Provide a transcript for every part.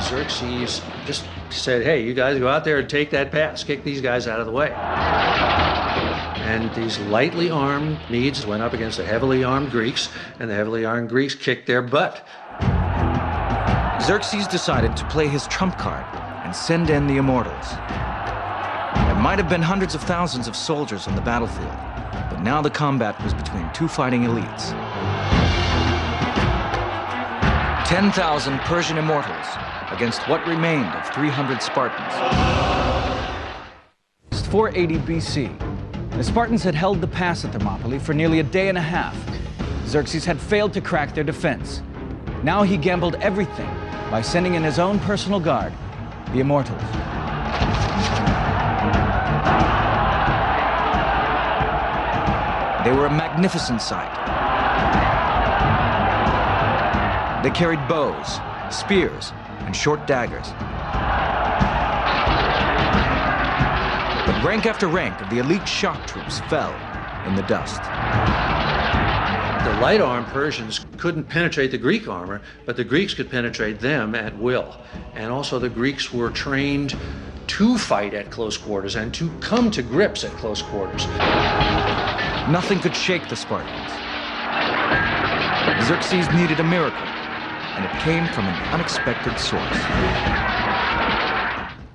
Xerxes just said, hey, you guys go out there and take that pass, kick these guys out of the way. And these lightly armed Medes went up against the heavily armed Greeks, and the heavily armed Greeks kicked their butt. Xerxes decided to play his trump card and send in the immortals. There might have been hundreds of thousands of soldiers on the battlefield, but now the combat was between two fighting elites. 10,000 Persian immortals against what remained of 300 Spartans. It's 480 BC. The Spartans had held the pass at Thermopylae for nearly a day and a half. Xerxes had failed to crack their defense. Now he gambled everything by sending in his own personal guard, the immortals. They were a magnificent sight. They carried bows, spears, and short daggers. But rank after rank of the elite shock troops fell in the dust. The light-armed Persians couldn't penetrate the Greek armor, but the Greeks could penetrate them at will. And also the Greeks were trained to fight at close quarters and to come to grips at close quarters. Nothing could shake the Spartans. Xerxes needed a miracle, and it came from an unexpected source.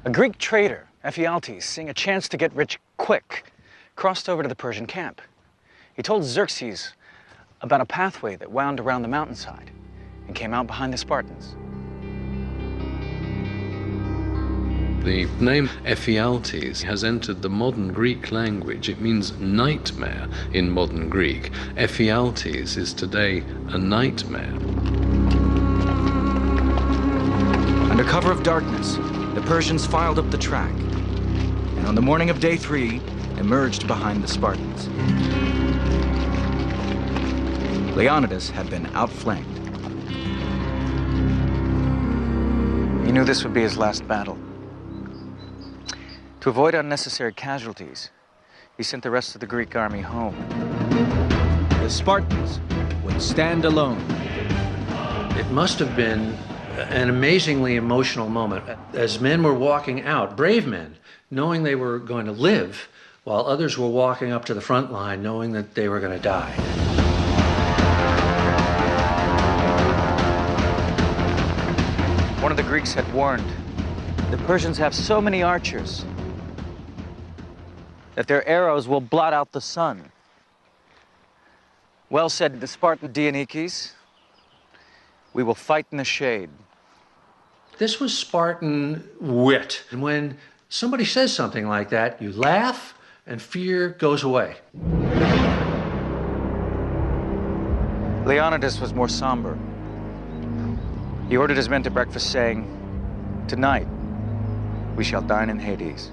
A Greek trader, Ephialtes, seeing a chance to get rich quick, crossed over to the Persian camp. He told Xerxes about a pathway that wound around the mountainside and came out behind the Spartans. The name Ephialtes has entered the modern Greek language. It means nightmare in modern Greek. Ephialtes is today a nightmare. Under cover of darkness, the Persians filed up the track, and on the morning of day 3, emerged behind the Spartans. Leonidas had been outflanked. He knew this would be his last battle. To avoid unnecessary casualties, he sent the rest of the Greek army home. The Spartans would stand alone. It must have been an amazingly emotional moment. As men were walking out, brave men, knowing they were going to live, while others were walking up to the front line, knowing that they were going to die. One of the Greeks had warned, the Persians have so many archers that their arrows will blot out the sun. Well said the Spartan Dionysus, we will fight in the shade. This was Spartan wit. And when somebody says something like that, you laugh and fear goes away. Leonidas was more somber. He ordered his men to breakfast, saying, "Tonight, we shall dine in Hades."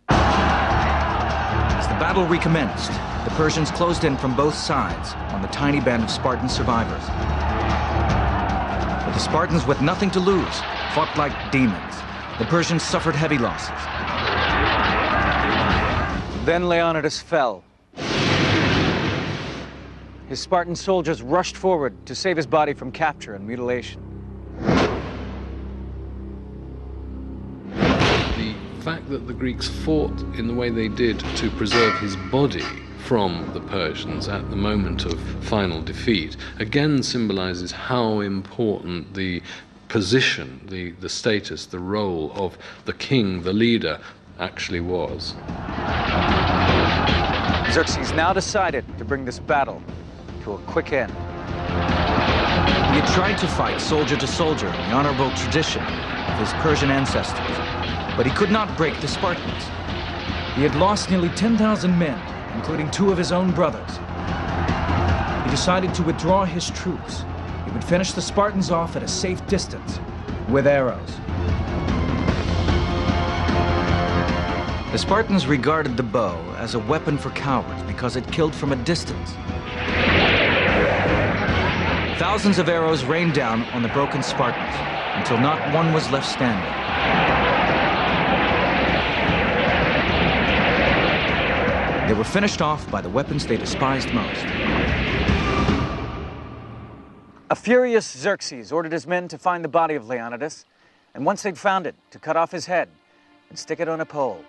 As the battle recommenced, the Persians closed in from both sides on the tiny band of Spartan survivors. But the Spartans, with nothing to lose, fought like demons. The Persians suffered heavy losses. Then Leonidas fell. His Spartan soldiers rushed forward to save his body from capture and mutilation. The fact that the Greeks fought in the way they did to preserve his body from the Persians at the moment of final defeat again symbolizes how important the position, the status, the role of the king, the leader, actually was. Xerxes now decided to bring this battle to a quick end. He had tried to fight soldier to soldier in the honorable tradition of his Persian ancestors, but he could not break the Spartans. He had lost nearly 10,000 men, including 2 of his own brothers. He decided to withdraw his troops. He would finish the Spartans off at a safe distance with arrows. The Spartans regarded the bow as a weapon for cowards because it killed from a distance. Thousands of arrows rained down on the broken Spartans until not one was left standing. They were finished off by the weapons they despised most. A furious Xerxes ordered his men to find the body of Leonidas, and once they'd found it, to cut off his head and stick it on a pole.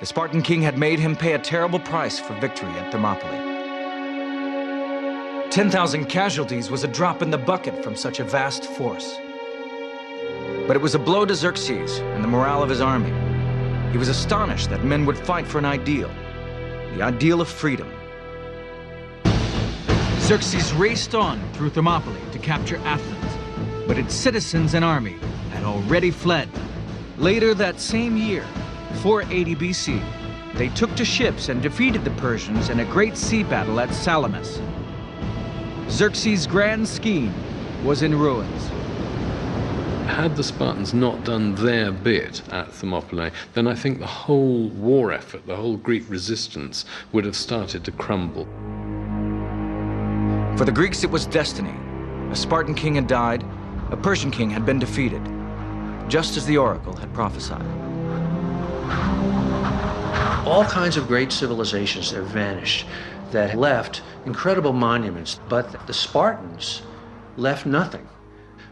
The Spartan king had made him pay a terrible price for victory at Thermopylae. 10,000 casualties was a drop in the bucket from such a vast force. But it was a blow to Xerxes and the morale of his army. He was astonished that men would fight for an ideal, the ideal of freedom. Xerxes raced on through Thermopylae to capture Athens, but its citizens and army had already fled. Later that same year, 480 BC, they took to ships and defeated the Persians in a great sea battle at Salamis. Xerxes' grand scheme was in ruins. Had the Spartans not done their bit at Thermopylae, then I think the whole war effort, the whole Greek resistance, would have started to crumble. For the Greeks, it was destiny. A Spartan king had died, a Persian king had been defeated, just as the oracle had prophesied. All kinds of great civilizations have vanished that left incredible monuments, but the Spartans left nothing.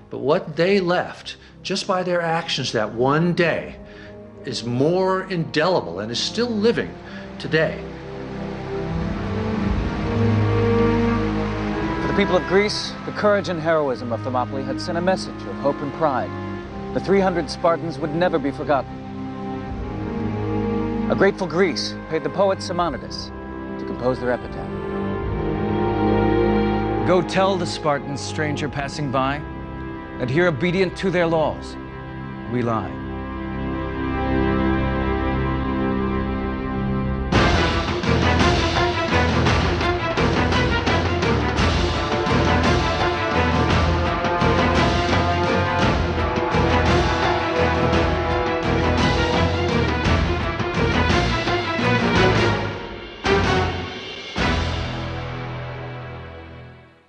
But what they left, just by their actions that one day, is more indelible and is still living today. For the people of Greece, the courage and heroism of Thermopylae had sent a message of hope and pride. The 300 Spartans would never be forgotten. A grateful Greece paid the poet Simonides to compose their epitaph. Go tell the Spartans, stranger passing by, that here obedient to their laws, we lie.